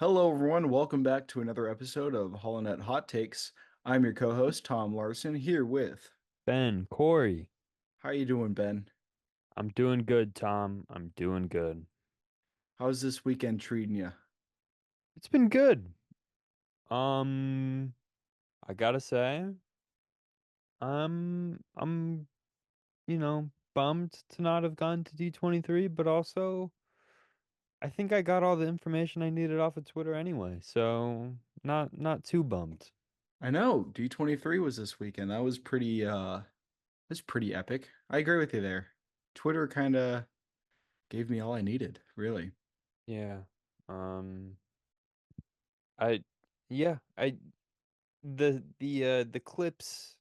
Hello, everyone. Welcome back to another episode of HoloNet Hot Takes. I'm your co-host, Tom Larson, here with. Ben, Corey, How you doing, Ben? I'm doing good, Tom. I'm doing good. How's this weekend treating you? It's been good. Um, I gotta say, I'm, bummed to not have gone to D23, but also I think I got all the information I needed off of Twitter anyway, so not too bummed. I know D23 was this weekend. That's pretty epic. I agree with you there. Twitter kind of gave me all I needed, really. Yeah. Um, I yeah, I the clips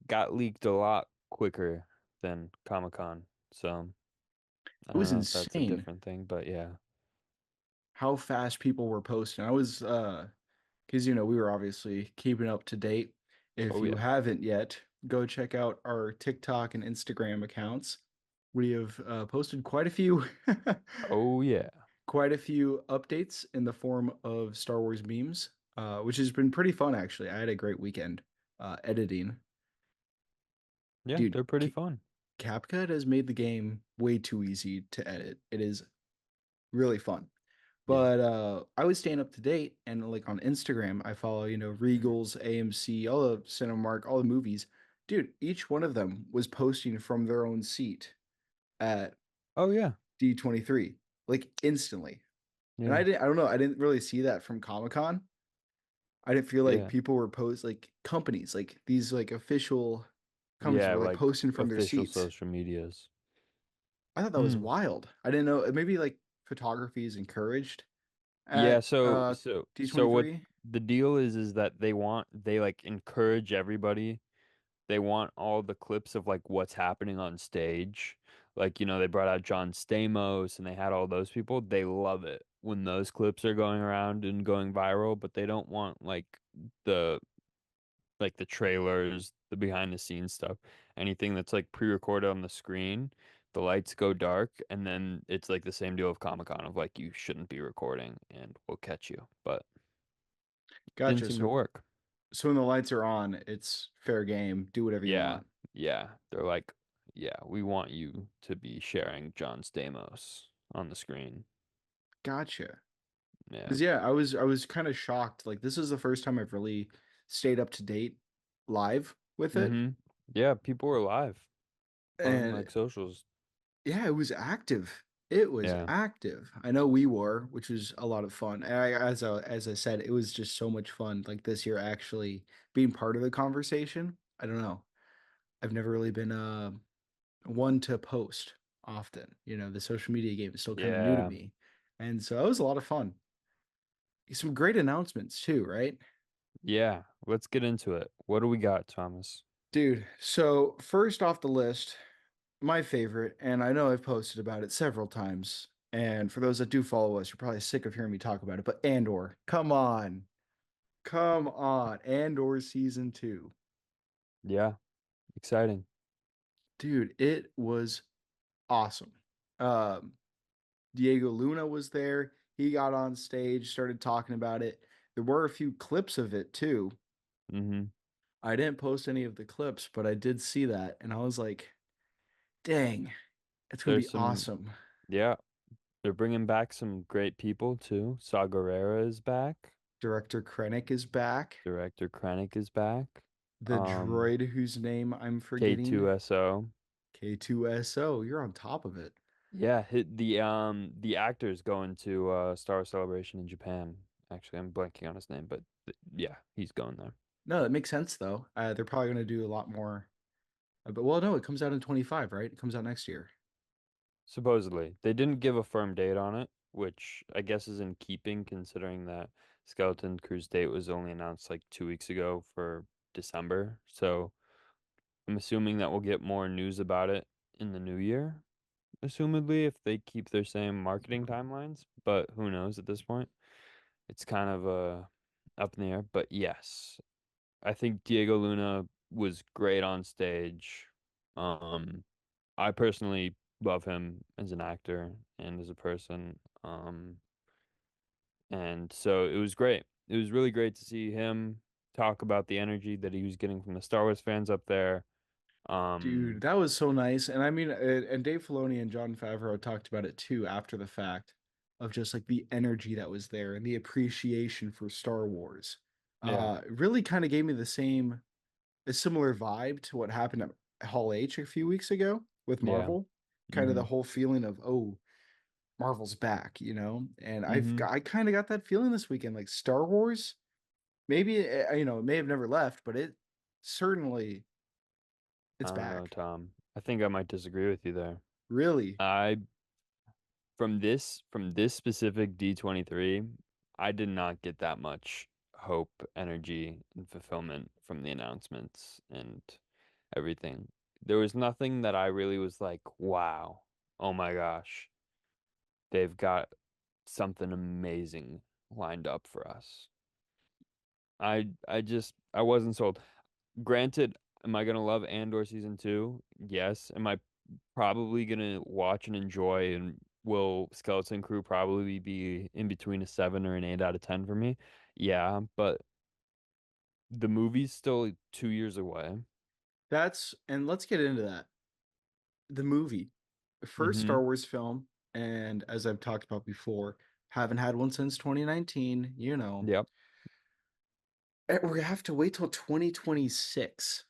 got leaked a lot quicker than Comic-Con, so I It don't was know if that's a insane different thing, but yeah. how fast people were posting. I was because we were obviously keeping up to date. If Oh you yeah. haven't yet, go check out our TikTok and Instagram accounts. We have posted Oh yeah. quite a few updates in the form of Star Wars memes, which has been pretty fun actually. I had a great weekend editing. Yeah, Dude, they're pretty fun. CapCut has made the game way too easy to edit. It is really fun. Yeah. But I was staying up to date, and like on Instagram, I follow, Regals, AMC, all the Cinemark, all the movies. Dude, each one of them was posting from their own seat at Oh yeah. D23, like instantly. And Yeah. I don't know, I didn't really see that from Comic-Con. I didn't feel like Yeah. people were like companies, like these like official companies Yeah, were like like posting from their official seats. social medias. I thought that was Hmm. wild. I didn't know, maybe like photography is encouraged Yeah, at so what D23. the deal is that they like encourage everybody. They want all the clips of like what's happening on stage. Like, they brought out John Stamos and they had all those people. They love it when those clips are going around and going viral, but they don't want the the trailers, the behind the scenes stuff, anything that's like pre-recorded on the screen. The lights go dark and then it's like the same deal of Comic-Con of like you shouldn't be recording and we'll catch you. But didn't Gotcha. seem to work. So when the lights are on, it's fair game. Do whatever you Yeah. want. Yeah. They're like, yeah, we want you to be sharing John Stamos on the screen. Gotcha. Yeah. Because yeah, I was kind of shocked. Like this is the first time I've really stayed up to date live with it. Mm-hmm. Yeah, people were live on And like socials. yeah, it was active. It was Yeah. active. I know we were, which was a lot of fun. And as I said, it was just so much fun. Like this year, actually being part of the conversation. I don't know. I've never really been one to post often. The social media game is still kind of new to Yeah. me, and so that was a lot of fun. Some great announcements too, right? Yeah. Let's get into it. What do we got, Thomas? Dude, so first off the list, my favorite, and I know I've posted about it several times. And for those that do follow us, you're probably sick of hearing me talk about it, but Andor, come on. Come on. Andor season 2. Yeah. Exciting. Dude, it was awesome. Um, Diego Luna was there. He got on stage, started talking about it. There were a few clips of it too. Mm-hmm. I didn't post any of the clips, but I did see that, and I was like, dang, it's gonna There's be some, awesome. yeah, they're bringing back some great people too. Saw Gerrera is back. Director Krennic is back. Director Krennic is back. The Um, droid whose name I'm forgetting, K2SO. K2SO. You're on top of it. Yeah, the actor's going to Star Wars Celebration in Japan. Actually, I'm blanking on his name, but yeah, he's going there. No, that makes sense though. They're probably gonna do a lot more. But well, no, it comes out in 25, right? It comes out next year. Supposedly. They didn't give a firm date on it, which I guess is in keeping considering that Skeleton Crew's date was only announced like 2 weeks ago for December. So I'm assuming that we'll get more news about it in the new year, assumedly, if they keep their same marketing timelines. But who knows at this point? It's kind of up in the air. But yes, I think Diego Luna was great on stage. Um, I personally love him as an actor and as a person. And so it was great. It was really great to see him talk about the energy that he was getting from the Star Wars fans up there. Dude, Um, that was so nice. And I mean, and Dave Filoni and Jon Favreau talked about it too after the fact of just like the energy that was there and the appreciation for Star Wars. yeah. Really kind of gave me a similar vibe to what happened at Hall H a few weeks ago with Yeah. Marvel. Kind of Mm-hmm. the whole feeling of, oh, Marvel's back, you know? And Mm-hmm. I kind of got that feeling this weekend. Like Star Wars, maybe, it may have never left, but it certainly, I it's don't know, back. Tom. I think I might disagree with you there. Really. I from this specific D23, I did not get that much hope, energy, and fulfillment from the announcements and everything. There was nothing that I really was like, wow, oh my gosh, they've got something amazing lined up for us. I wasn't sold. Granted, am I gonna love Andor season two? Yes. Am I probably gonna watch and enjoy, and will Skeleton Crew probably be in between a 7 or an 8 out of 10 for me? Yeah, but the movie's still 2 years away. And let's get into that. The movie, first Mm-hmm. Star Wars film, and as I've talked about before, haven't had one since 2019, you know. Yep. We're gonna have to wait till 2026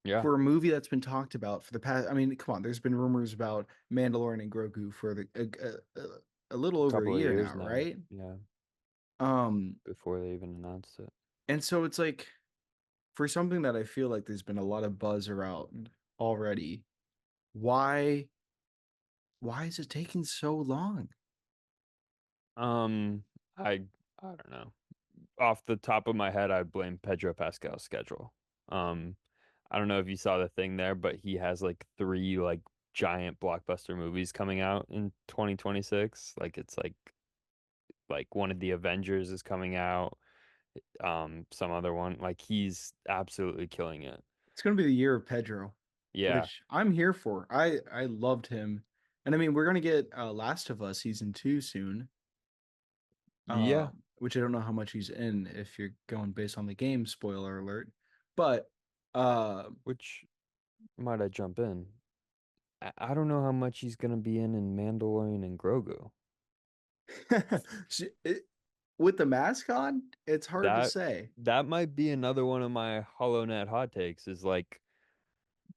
Yeah. for a movie that's been talked about for the past. I mean, come on, there's been rumors about Mandalorian and Grogu for a little over a Couple of year years now, now. right? Yeah. Um, Before they even announced it. and so it's like for something that I feel like there's been a lot of buzz around already, why why is it taking so long? Um, I I don't know. Off the top of my head, I blame Pedro Pascal's schedule. Um, I don't know if you saw the thing there, but he has like three like giant blockbuster movies coming out in 2026. Like it's like one of the Avengers is coming out, some other one. Like he's absolutely killing it. It's going to be the year of Pedro, Yeah. which I'm here for. I loved him. And I mean, we're going to get Last of Us season 2 soon. Yeah, Which I don't know how much he's in if you're going based on the game, spoiler alert. But uh which might I jump in? I don't know how much he's gonna be in Mandalorian and Grogu. it, with the mask on, it's hard to That say. that might be another one of my HoloNet hot takes is like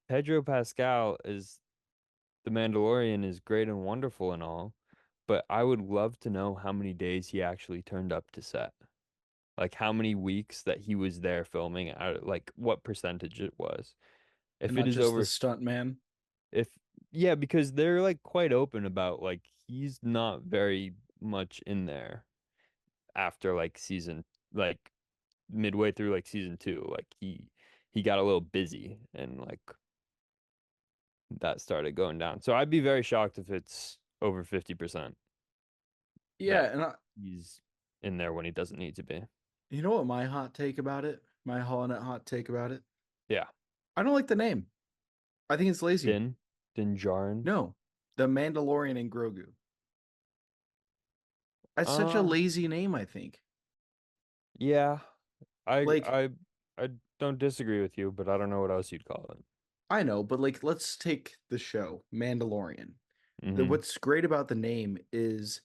Pedro Pascal is the Mandalorian is great and wonderful and all, but I would love to know how many days he actually turned up to set. Like how many weeks that he was there filming, like what percentage it was. And If it not is just the over, stunt man. if yeah, because they're like quite open about like he's not very much in there after like season like midway through like season two. Like he got a little busy and like that started going down. So I'd be very shocked if it's over 50% Yeah, that and he's in there when he doesn't need to be. you know what my hot take about it? My HoloNet hot take about it? Yeah. I don't like the name. I think it's lazy. Din Djarin. No, the Mandalorian and Grogu. That's such a Uh, lazy name, I think. yeah. I Like, I I don't disagree with you, but I don't know what else you'd call it. I know, but like, let's take the show, Mandalorian. Mm-hmm. What's great about the name is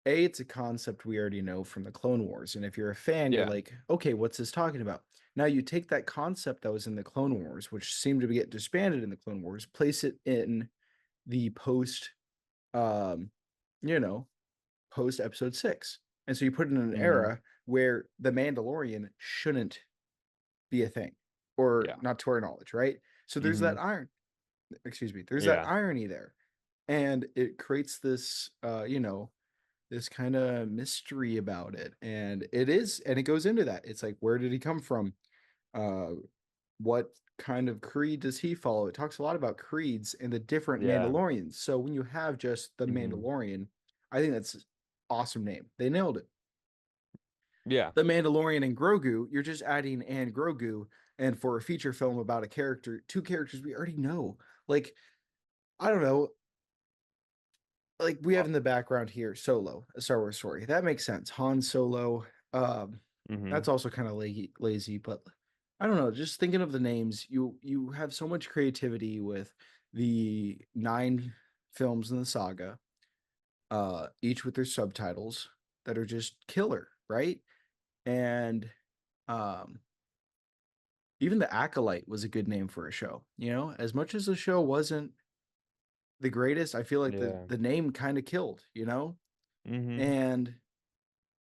A, it's a concept we already know from the Clone Wars. And if you're a fan, you're Yeah. like, okay, what's this talking about? Now you take that concept that was in the Clone Wars, which seemed to get disbanded in the Clone Wars, place it in the um, you know, post episode 6. And so you put it in an Mm-hmm. era where the Mandalorian shouldn't be a thing, or Yeah. not to our knowledge, right? So there's Mm-hmm. that excuse me, there's that Yeah. irony there. And it creates this, this kind of mystery about it. And it goes into that. It's like, where did he come from? Uh, what kind of creed does he follow? It talks a lot about creeds and the different Yeah. Mandalorians. So when you have just the Mm-hmm. Mandalorian, I think that's awesome name. They nailed it. Yeah. The Mandalorian and Grogu, you're just adding and Grogu, and for a feature film about a character, two characters we already know. Like, I don't know. like we Uh, have in the background here Solo, a Star Wars story. That makes sense. Han Solo. mm-hmm. That's also kind of lazy, but I don't know. Just thinking of the names, you have so much creativity with the 9 films in the saga, each with their subtitles that are just killer, right? And um, even the Acolyte was a good name for a show. You know, as much as the show wasn't the greatest, I feel like the Yeah. the name kind of killed. You know, Mm-hmm. and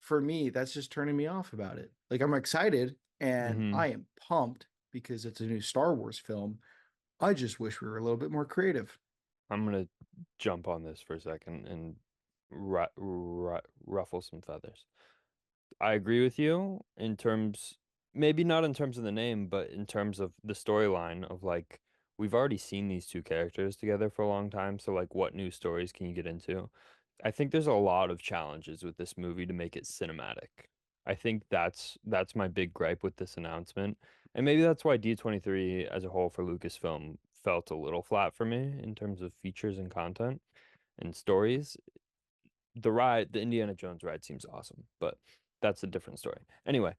for me, that's just turning me off about it. Like I'm excited and Mm-hmm. I am pumped because it's a new Star Wars film. I just wish we were a little bit more creative. I'm gonna jump on this for a second and ruffle some feathers. I agree with you in terms, maybe not in terms of the name, but in terms of the storyline of like, we've already seen these two characters together for a long time. So, like, what new stories can you get into? I think there's a lot of challenges with this movie to make it cinematic. I think that's my big gripe with this announcement. And maybe that's why D23 as a whole for Lucasfilm felt a little flat for me in terms of features and content and stories. The Indiana Jones ride seems awesome, but that's a different story. Anyway,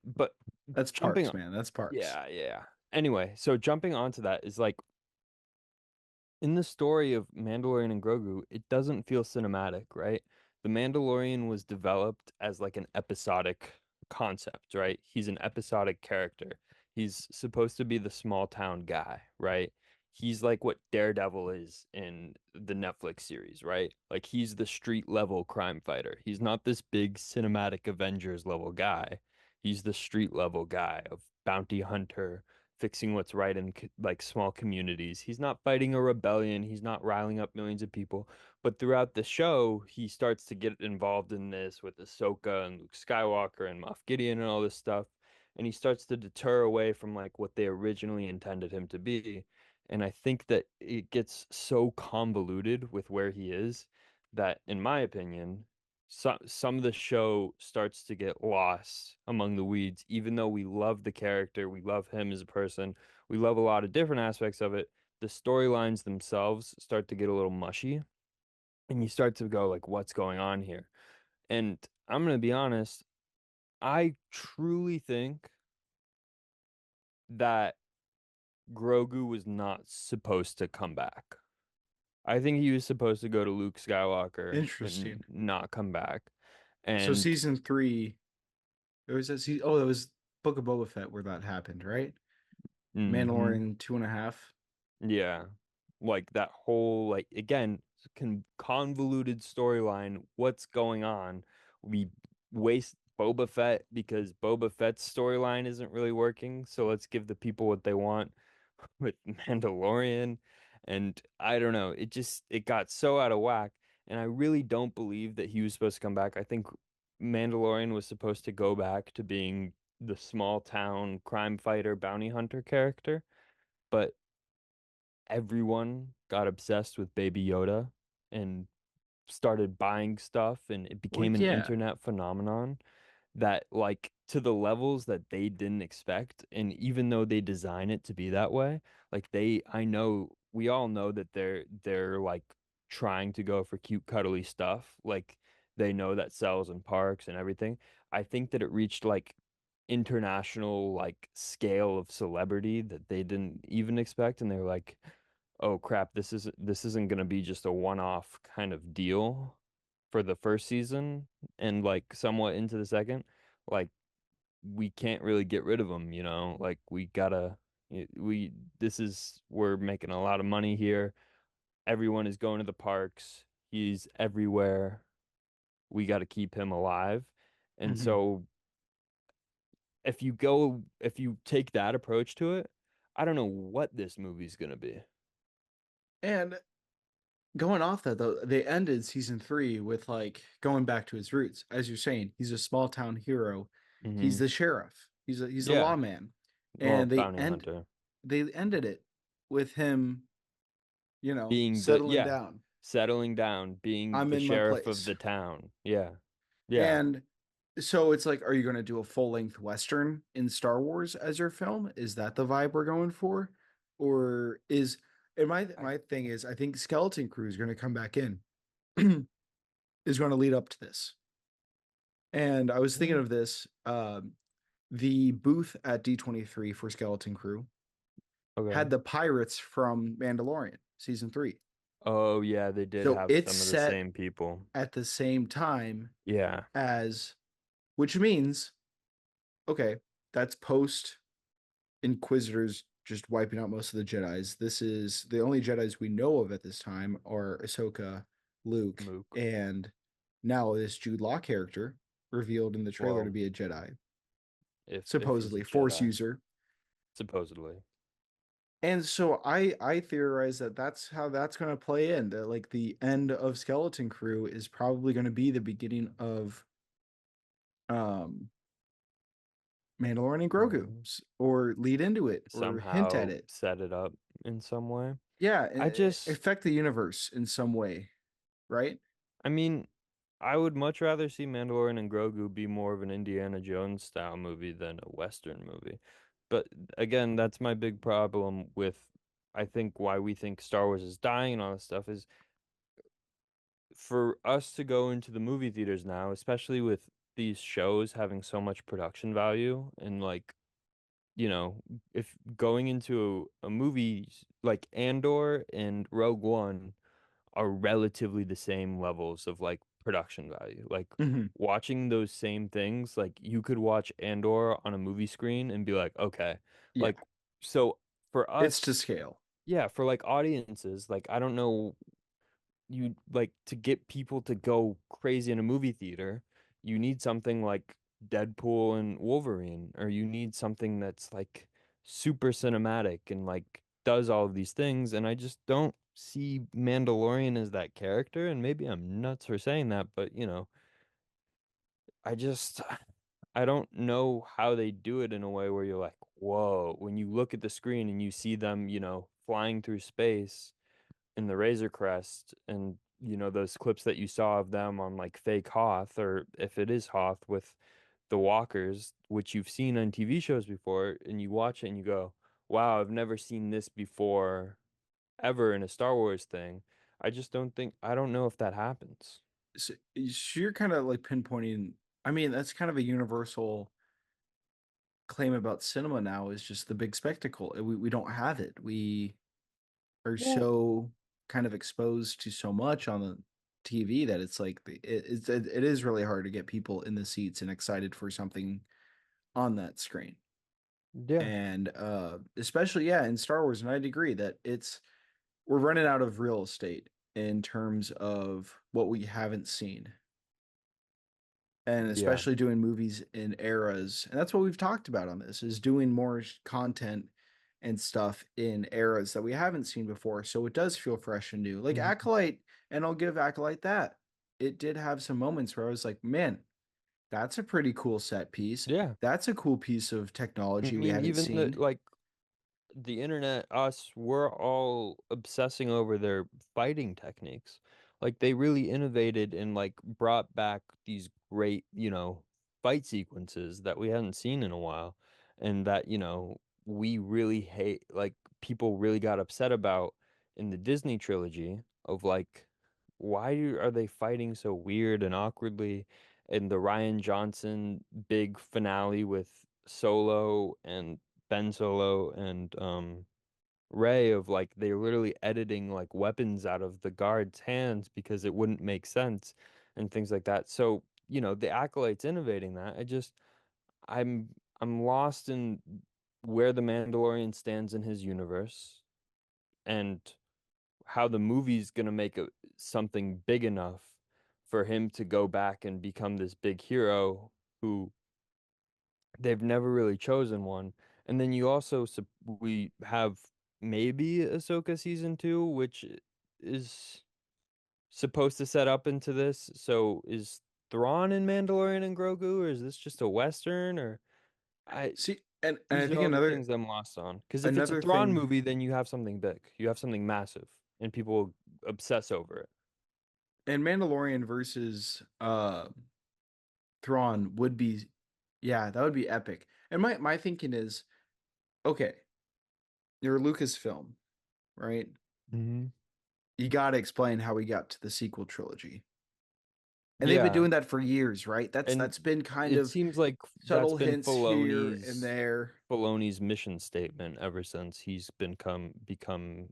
but That's jumping Parks, on, man. That's Parks. yeah, yeah. Anyway, so jumping onto that is like in the story of Mandalorian and Grogu, it doesn't feel cinematic, right? The Mandalorian was developed as like an episodic concept, right? He's an episodic character. He's supposed to be the small town guy, right? He's like what Daredevil is in the Netflix series, right? Like he's the street level crime fighter. He's not this big cinematic Avengers level guy. He's the street level guy of bounty hunter, fixing what's right in like small communities. He's not fighting a rebellion. He's not riling up millions of people. But throughout the show, he starts to get involved in this with Ahsoka and Luke Skywalker and Moff Gideon and all this stuff. And he starts to deter away from like what they originally intended him to be. And I think that it gets so convoluted with where he is that, in my opinion, some of the show starts to get lost among the weeds, even though we love the character, we love him as a person, we love a lot of different aspects of it. The storylines themselves start to get a little mushy, and you start to go like, what's going on here? And I'm gonna be honest, I truly think that Grogu was not supposed to come back. I think he was supposed to go to Luke Skywalker and Interesting. not come back. So And season 3, it was oh, it was Book of Boba Fett where that happened, right? mhm. Mandalorian 2.5. Yeah. Like that whole like again convoluted storyline. What's going on? We waste Boba Fett because Boba Fett's storyline isn't really working. So let's give the people what they want with Mandalorian. And I don't know. It got so out of whack. And I really don't believe that he was supposed to come back. I think Mandalorian was supposed to go back to being the small town crime fighter bounty hunter character. But everyone got obsessed with Baby Yoda and started buying stuff, and it Well, became an yeah. internet phenomenon that like to the levels that they didn't expect. And even though they design it to be that way, like I know we all know that they're like trying to go for cute cuddly stuff, like they know that sells in parks and everything. I think that it reached like international like scale of celebrity that they didn't even expect, and they're like, oh crap, this isn't gonna be just a one-off kind of deal for the first season and like somewhat into the second. Like we can't really get rid of him, you know? Like we gotta we this is we're making a lot of money here. Everyone is going to the parks. He's everywhere. We got to keep him alive. And Hmm. so if you take that approach to it, I don't know what this movie's gonna be. And going off that though, they ended season 3 with like going back to his roots. As you're saying, he's a small town hero. He's Hmm. the sheriff. He's a Yeah. lawman. Well, And bounty hunter. they ended it with him, Being the settling yeah, down. settling down, being I'm the in my sheriff of place. the town. Yeah. Yeah. And so it's like, are you going to do a full length Western in Star Wars as your film? Is that the vibe we're going for? Or is, and my I my thing is, I think Skeleton Crew is going to come back in. is going to lead up to this. And I was thinking Mm. of this. The booth at D23 for Skeleton Crew had Okay. the pirates from Mandalorian season 3. Oh yeah, they did So have it's some of the set same people. at the same time Yeah. as, which means, okay, that's post Inquisitors just wiping out most of the Jedis. This is the only Jedis we know of at this time are Ahsoka, Luke, Mook. and now this Jude Law character revealed in the trailer to Well, be a Jedi, if he's a supposedly Force Jedi, user. supposedly. And so I theorize that that's how that's going to play in. That like the end of Skeleton Crew is probably going to be the beginning of um Mandalorian and Grogu, Mm. or lead into it, or hint at Somehow it. set it up in some way. Yeah, I just, affect the universe in some way, right? I mean, I would much rather see Mandalorian and Grogu be more of an Indiana Jones style movie than a Western movie. But again, that's my big problem with, I think, why we think Star Wars is dying and all this stuff is for us to go into the movie theaters now, especially with these shows having so much production value and like, you know, if going into a movie like Andor and Rogue One are relatively the same levels of like production value. Like Hmm. watching those same things, like you could watch Andor on a movie screen and be like, okay, Yeah, like so for it's to us, scale. yeah, for like audiences, like I don't know, you like to get people to go crazy in a movie theater, you need something like Deadpool and Wolverine, or you need something that's like super cinematic and like does all of these things. And I just don't see Mandalorian as that character. And maybe I'm nuts for saying that, but I just I don't know how they do it in a way where you're like, whoa, when you look at the screen and you see them, flying through space in the Razor Crest and those clips that you saw of them on like fake Hoth or if it is Hoth with the walkers, which you've seen on TV shows before, and you watch it and you go, wow, I've never seen this before ever in a Star Wars thing. I don't know if that happens. So you're kind of like pinpointing. I mean, that's kind of a universal claim about cinema now, is just the big spectacle. We don't have it. We are Well, so kind of exposed to so much on the TV that it's like it is really hard to get people in the seats and excited for something on that screen. yeah. And especially, yeah, in Star Wars, and I'd agree that it's we're running out of real estate in terms of what we haven't seen, and Yeah. especially doing movies in eras. And that's what we've talked about on this, is doing more content and stuff in eras that we haven't seen before, so it does feel fresh and new, like Mhm. Acolyte. And I'll give Acolyte that. It did have some moments where I was like, man, that's a pretty cool set piece. Yeah. That's a cool piece of I technology we mean, hadn't even the seen. like the internet, us, we're all obsessing over their fighting techniques. Like they really innovated and like brought back these great, fight sequences that we hadn't seen in a while. And that, we really hate, like people really got upset about in the Disney trilogy of like, are they fighting so weird and awkwardly? And the Ryan Johnson big finale with Solo and Ben Solo and Ray of like they're literally editing like weapons out of the guards' hands because it wouldn't make sense and things like that. So, the Acolyte's innovating that. I'm I'm lost in where the Mandalorian stands in his universe and how the movie's gonna make something big enough for him to go back and become this big hero who they've never really chosen one. And then you also we have maybe Ahsoka season 2, which is supposed to set up into this. So is Thrawn in Mandalorian and Grogu, or is this just a Western? Or I See, and I these are think all the things I'm lost on. Because if it's a another Thrawn thing, movie, then you have something big. You have something massive, and people obsess over it. and Mandalorian versus Thrawn would be, yeah, that would be epic. And my thinking is, okay, you're Lucasfilm, right? Hmm. You gotta explain how we got to the sequel trilogy. And they've been Yeah, doing that for years, right? and That's been kind it of seems like that's subtle been hints here and Filoni's there, mission statement ever since he's been come become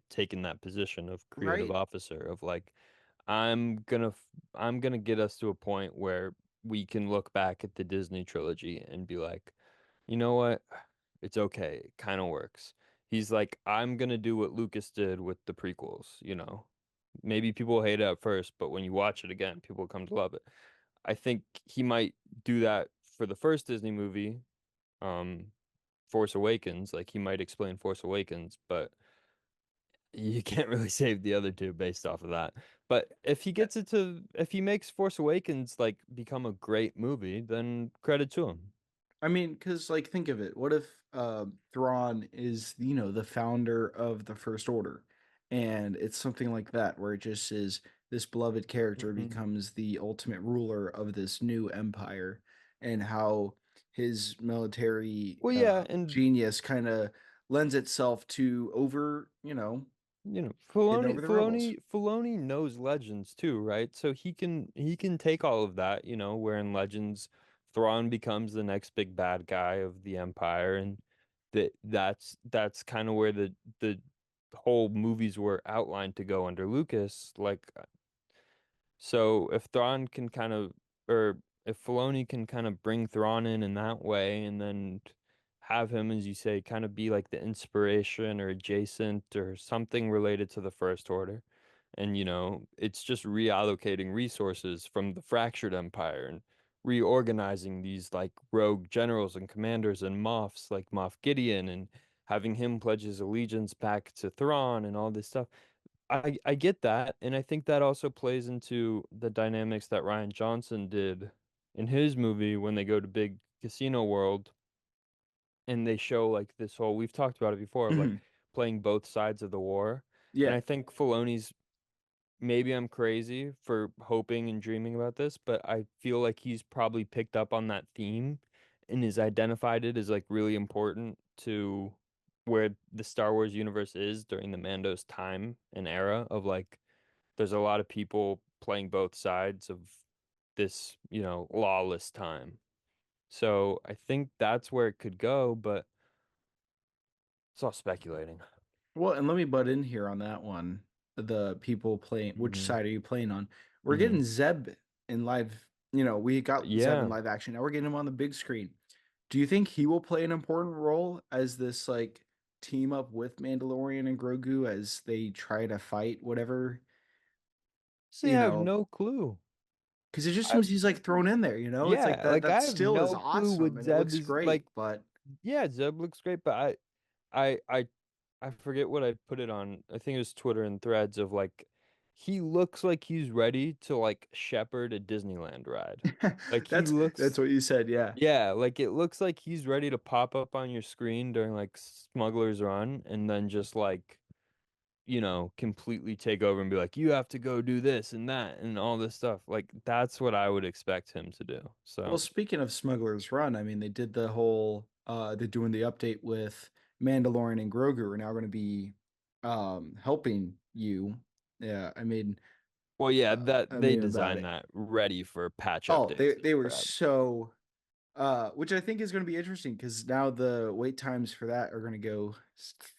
taken that position of creative right? officer of like I'm gonna get us to a point where we can look back at the Disney trilogy and be like, you know what? It's okay. It kind of works. He's like, I'm gonna do what Lucas did with the prequels, you know. Maybe people hate it at first, but when you watch it again, people come to love it. I think he might do that for the first Disney movie, um, Force Awakens. Like he might explain Force Awakens, but you can't really save the other two based off of that. But if he makes Force Awakens like become a great movie, then credit to him. I mean, because like think of it. What if Thrawn is, the founder of the First Order, and it's something like that where it just is this beloved character Mhm. becomes the ultimate ruler of this new empire, and how his military Well, yeah, and genius kind of lends itself to you know, getting over the rebels. Filoni knows Legends too, right? So he can take all of that, you know, where in Legends Thrawn becomes the next big bad guy of the Empire, and that's kind of where the whole movies were outlined to go under Lucas. Like so if Thrawn can kind of, or if Filoni can kind of bring Thrawn in that way, and then have him, as you say, kind of be like the inspiration or adjacent or something related to the First Order, and you know, it's just reallocating resources from the fractured empire and reorganizing these like rogue generals and commanders and Moffs like Moff Gideon and having him pledge his allegiance back to Thrawn and all this stuff. I get that, and I think that also plays into the dynamics that Ryan Johnson did in his movie when they go to Big Casino World and they show like this whole we've talked about it before of like Mhm. playing both sides of the war. And Yeah. I think Filoni's maybe I'm crazy for hoping and dreaming about this, but I feel like he's probably picked up on that theme and has identified it as like really important to where the Star Wars universe is during the Mando's time and era of like there's a lot of people playing both sides of this, you know, lawless time. So I think that's where it could go, but it's all speculating. Well, and let me butt in here on that one. The people playing, which Hmm. side are you playing on? We're Hmm. getting Zeb in live, we got Zeb in Yeah. live action. Now we're getting him on the big screen. Do you think he will play an important role as this like team up with Mandalorian and Grogu as they try to fight whatever, See, you I have know, no clue. because it just I have seems he's like thrown in there, It's like Yeah, that like that I have still is no clue awesome what and it Zeb looks is great, like. but Yeah, Zeb looks great, but I, I, I forget what I put it on. I think it was Twitter and Threads of like, he looks like he's ready to like shepherd a Disneyland ride. Like he that's looks, what you said, yeah. yeah, like it looks like he's ready to pop up on your screen during like Smuggler's Run, and then just like, you know, completely take over and be like, you have to go do this and that and all this stuff. Like that's what I would expect him to do. Well, So. speaking of Smuggler's Run, I mean, they did the whole they're doing the update with Mandalorian and Grogu are now going to be helping you. Yeah, Well, yeah, that a they meme about designed it. that ready for patch Oh, they updates and they were crap. so which I think is going to be interesting because now the wait times for that are going to go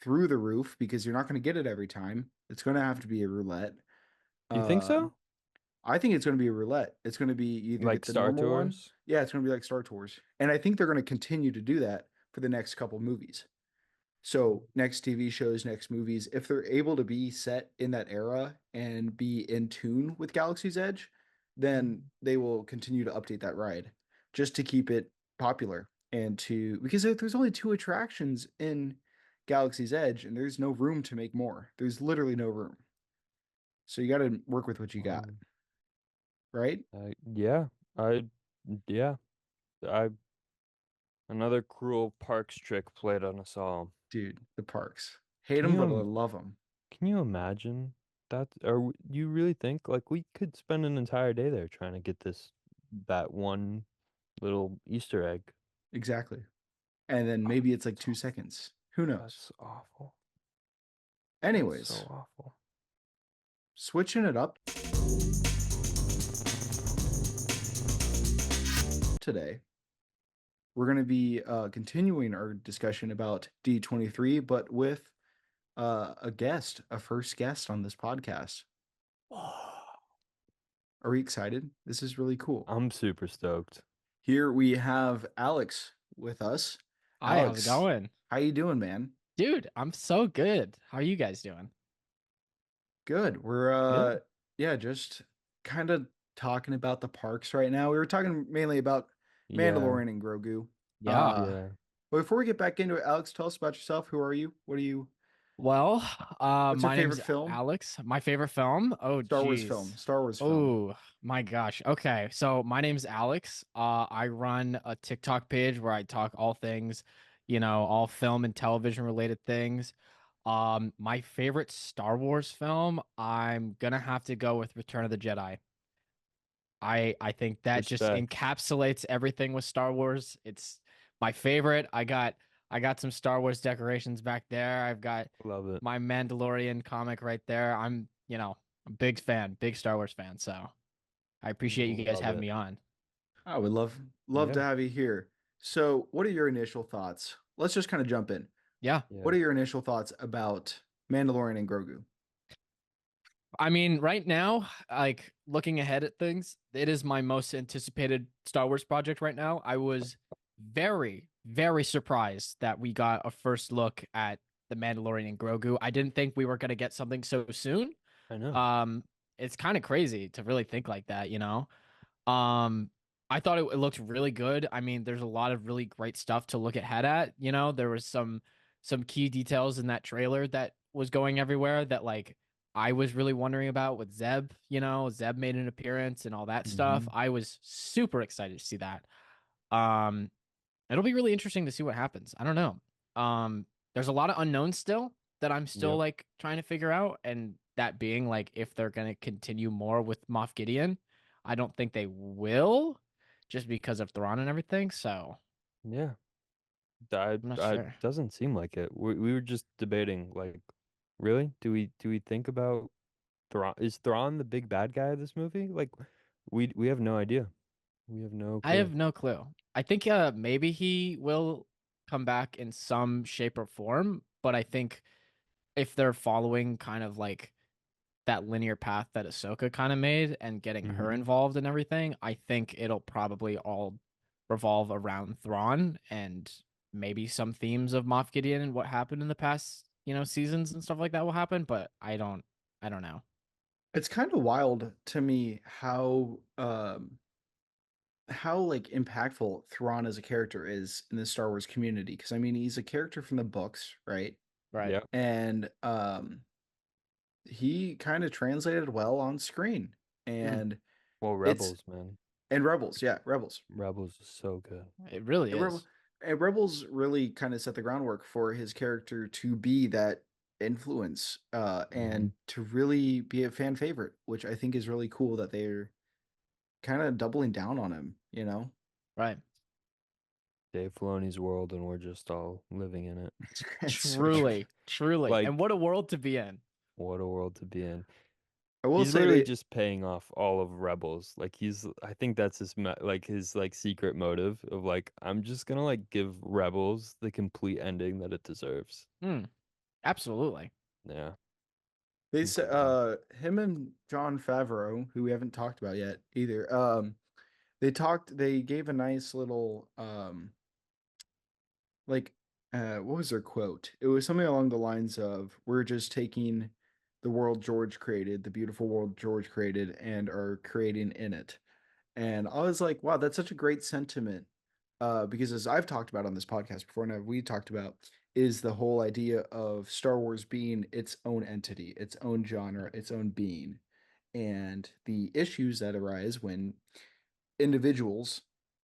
through the roof because you're not going to get it every time. It's going to have to be a roulette. You think Um so? I think it's going to be a roulette. It's going to be either get Like the Star normal one. Tours? Yeah, it's going to be like Star Tours. And I think they're going to continue to do that for the next couple movies. So, next TV shows, next movies, if they're able to be set in that era and be in tune with Galaxy's Edge, then they will continue to update that ride just to keep it popular and because there's only two attractions in Galaxy's Edge and there's no room to make more. There's literally no room. So, you got to work with what you got, Um, right? yeah, I, yeah, I, another cruel parks trick played on us all. Dude, the parks. Hate Can them, you, but I love them. can you imagine that? Or you really think like we could spend an entire day there trying to get that one little Easter egg? Exactly. And then Ah, maybe it's like it's 2 seconds. Who knows? That's awful. That's so Anyways, awful. switching it up today. We're going to be continuing our discussion about D23, but with a guest, a first guest on this podcast. Are we excited? This is really cool. I'm super stoked. Here we have Alex with us. Hi, how's it Alex, going? how you doing, man? Dude, I'm so good. How are you guys doing? Good. We're Good. yeah, just kind of talking about the parks right now. We were talking mainly about Yeah. Mandalorian and Grogu. Yeah. Uh Yeah. but before we get back into it, Alex, tell us about yourself. Who are you? Well, What's your my favorite name's film? Alex. My favorite film? Oh, Star Wars film. geez. Star Wars film. Oh, my gosh. Okay, so my name's Alex. I run a TikTok page where I talk all things, all film and television related things. My favorite Star Wars film, I'm gonna have to go with Return of the Jedi. I think that just Respect. encapsulates everything with Star Wars. It's my favorite. I got some Star Wars decorations back there. I've got Love it. my Mandalorian comic right there. I'm a big fan, big Star Wars fan. So I appreciate you guys Love having it. me on. I would love to Yeah. have you here. So, what are your initial thoughts? Let's just kind of jump in. Yeah. What Yeah. are your initial thoughts about Mandalorian and Grogu? I mean, right now, like looking ahead at things, it is my most anticipated Star Wars project right now. I was very, very surprised that we got a first look at the Mandalorian and Grogu. I didn't think we were going to get something so soon. I know. Um, it's kind of crazy to really think like that. Um, I thought it looked really good. I mean, there's a lot of really great stuff to look ahead at. There was some key details in that trailer that was going everywhere that like I was really wondering about with Zeb. Zeb made an appearance and all that stuff. Hmm. I was super excited to see that. Um, it'll be really interesting to see what happens. I don't know. There's a lot of unknowns still that I'm still Yep. like trying to figure out, and that being like if they're gonna continue more with Moff Gideon. I don't think they will, just because of Thrawn and everything. So Yeah. I I'm not I sure. doesn't seem like it. We were just debating, like, really? Do we think about Thrawn? Is Thrawn the big bad guy of this movie? Like, we have no idea. We have no I clue. have no clue. I think maybe he will come back in some shape or form, but I think if they're following kind of like that linear path that Ahsoka kind of made and getting her Hmm. involved in everything, I think it'll probably all revolve around Thrawn and maybe some themes of Moff Gideon and what happened in the past, seasons and stuff like that will happen, but I don't know. It's kind of wild to me how like impactful Thrawn as a character is in the Star Wars community, because I mean he's a character from the books, right? Right. Yeah. And he kind of translated well on screen. Mm, And Well, it's Rebels, man. and Rebels, yeah, Rebels. Rebels is so good. it really And, is. Rebels really kind of set the groundwork for his character to be that influence Hmm. and to really be a fan favorite, which I think is really cool that they're kind of doubling down on him, you know? Right. Dave Filoni's world, and we're just all living in it. It's so true. Truly, truly. And Like, what a world to be in. what a world to be in. I will He's say literally they just paying off all of Rebels. Like I think that's his like secret motive of like I'm just gonna like give Rebels the complete ending that it deserves. Mm, absolutely. Yeah, they said incredible. him and John Favreau, who we haven't talked about yet either. They gave a nice little like what was their quote? It was something along the lines of we're just taking the world George created, the beautiful world George created, and are creating in it. And I was like, wow, that's such a great sentiment. Because as I've talked about on this podcast before, and we talked about, is the whole idea of Star Wars being its own entity, its own genre, its own being, and the issues that arise when individuals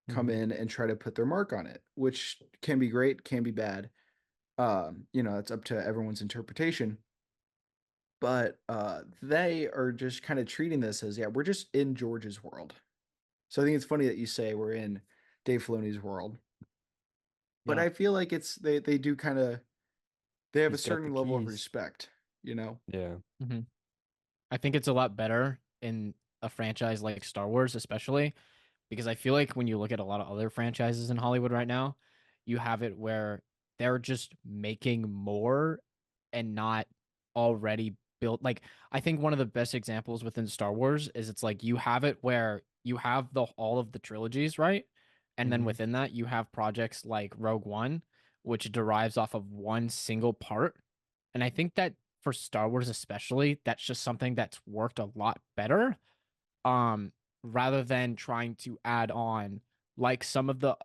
come Hmm. in and try to put their mark on it, which can be great, can be bad. It's up to everyone's interpretation. But they are just kind of treating this as, yeah, we're just in George's world. So I think it's funny that you say we're in Dave Filoni's world. But Yeah. I feel like they do kind of they have a He's got the certain level of keys. respect, you know? Yeah, Hmm. I think it's a lot better in a franchise like Star Wars, especially because I feel like when you look at a lot of other franchises in Hollywood right now, you have it where they're just making more and not already built. Like, I think one of the best examples within Star Wars is it's like you have it where you have the all of the trilogies, right? And then Hmm. within that, you have projects like Rogue One, which derives off of one single part. And I think that for Star Wars especially, that's just something that's worked a lot better. Um, Rather than trying to add on like some of the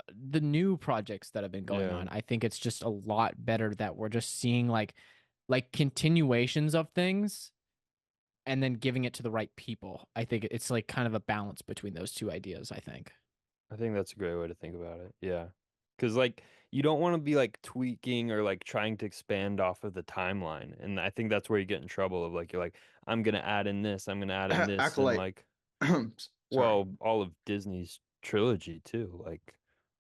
new projects that have been going Yeah. on. I think it's just a lot better that we're just seeing like continuations of things and then giving it to the right people. I think it's like kind of a balance between those two ideas, I think. I think that's a great way to think about it. Yeah. Because, like, you don't want to be like tweaking or like trying to expand off of the timeline. And I think that's where you get in trouble of like, you're like, I'm going to add in this, I'm going to add in this. And Acolyte. like, Sorry. well, all of Disney's trilogy too, like,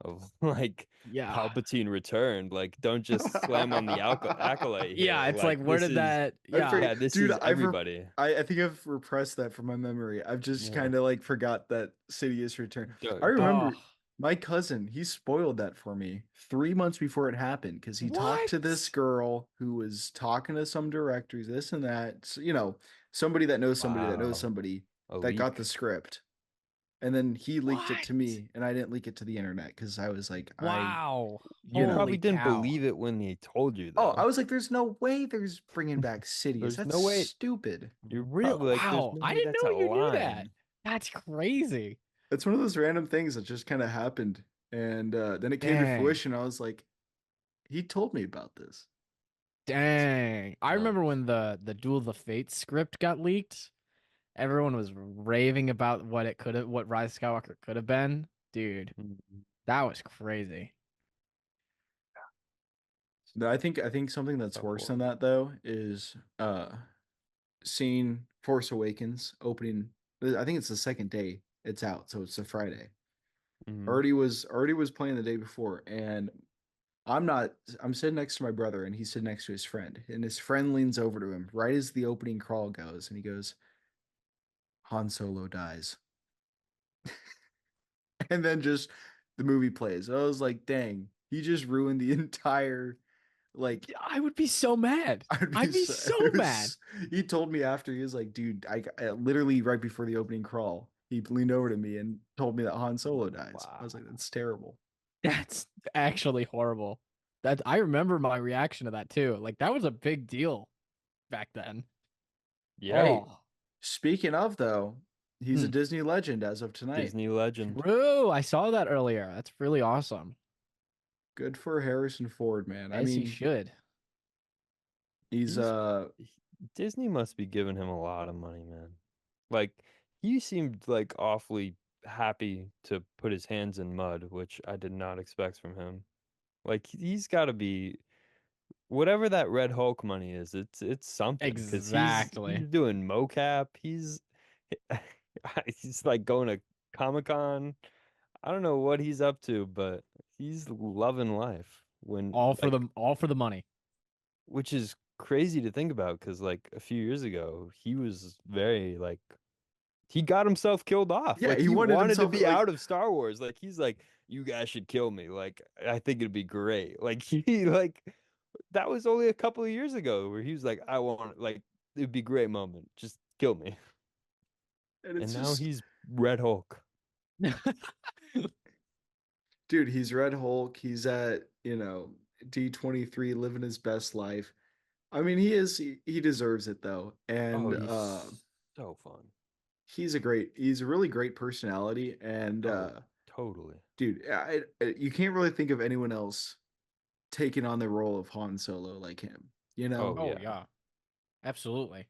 of like Yeah. Palpatine returned. Like, don't just slam on the acolyte Yeah, here. it's like Like, where this did is, that I yeah. forget, yeah, this dude. is everybody. I think I've repressed that from my memory. I've just Yeah. kind of like forgot that Sidious returned. I Don't, Oh, remember my cousin. He spoiled that for me 3 months before it happened because he talked to this what? girl who was talking to some directors, this and that. You know, somebody that knows somebody that knows wow. somebody A that got the leak. script, and then he leaked it What? to me, and I didn't leak it to the internet because I was like, Wow. You you know. Holy probably didn't cow. believe it when he told you, Oh, I though. was like, there's no way there's bringing back Sidious. There's That's no way stupid. you're real. Like, there's Wow. no I way didn't that's know a you knew that. line. That's crazy. It's one of those random things that just kind of happened. And then it came to Dang. fruition. I was like, he told me about this. Dang. I remember Nuts. when the Duel of the Fates script got leaked. Everyone was raving about what Rise of Skywalker could have been. Dude, Mhm. that was crazy. I think something that's Tough worse than world. that though is seeing Force Awakens opening. I think it's the second day it's out, so it's a Friday. Hmm. Already was playing the day before, and I'm not. I'm sitting next to my brother, and he's sitting next to his friend, and his friend leans over to him right as the opening crawl goes, and he goes, "Han Solo dies," and then just the movie plays. I was like, "Dang, he just ruined the entire like." I would be so mad. I'd be I'd be so, so it mad. was, he told me after he was like, "Dude, literally right before the opening crawl, he leaned over to me and told me that Han Solo dies." I was like, Wow. "That's terrible." That's actually horrible. That I remember my reaction to that too. Like that was a big deal back then. Yeah. Hey, Oh, speaking of though, he's a hmm. Disney legend as of tonight. Disney legend. True. I saw that earlier. That's really awesome. Good for Harrison Ford, man. I As he mean, should. he's He's Disney must be giving him a lot of money, man. Like, he seemed like awfully happy to put his hands in mud, which I did not expect from him. Like, he's got to be whatever that Red Hulk money is. It's something because he's Exactly. doing mocap. He's like going to Comic-Con. I don't know what he's up to, but he's loving life when like, All for the money. which is crazy to think about because like a few years ago he was very like he got himself killed off. yeah, Like he he wanted wanted to himself be like out of Star Wars. Like he's like, you guys should kill me. Like I think it'd be great. Like he like that was only a couple of years ago where he was like, I want like it'd be a great moment. Just kill me. and And it's now just he's Red Hulk. dude, he's Red Hulk. He's at, D23 living his best life. I mean, he deserves it though. Oh, And he's so fun. he's a really great personality and Oh, totally. dude, you can't really think of anyone else taking on the role of Han Solo like him, you Oh know? Oh yeah. yeah. Absolutely.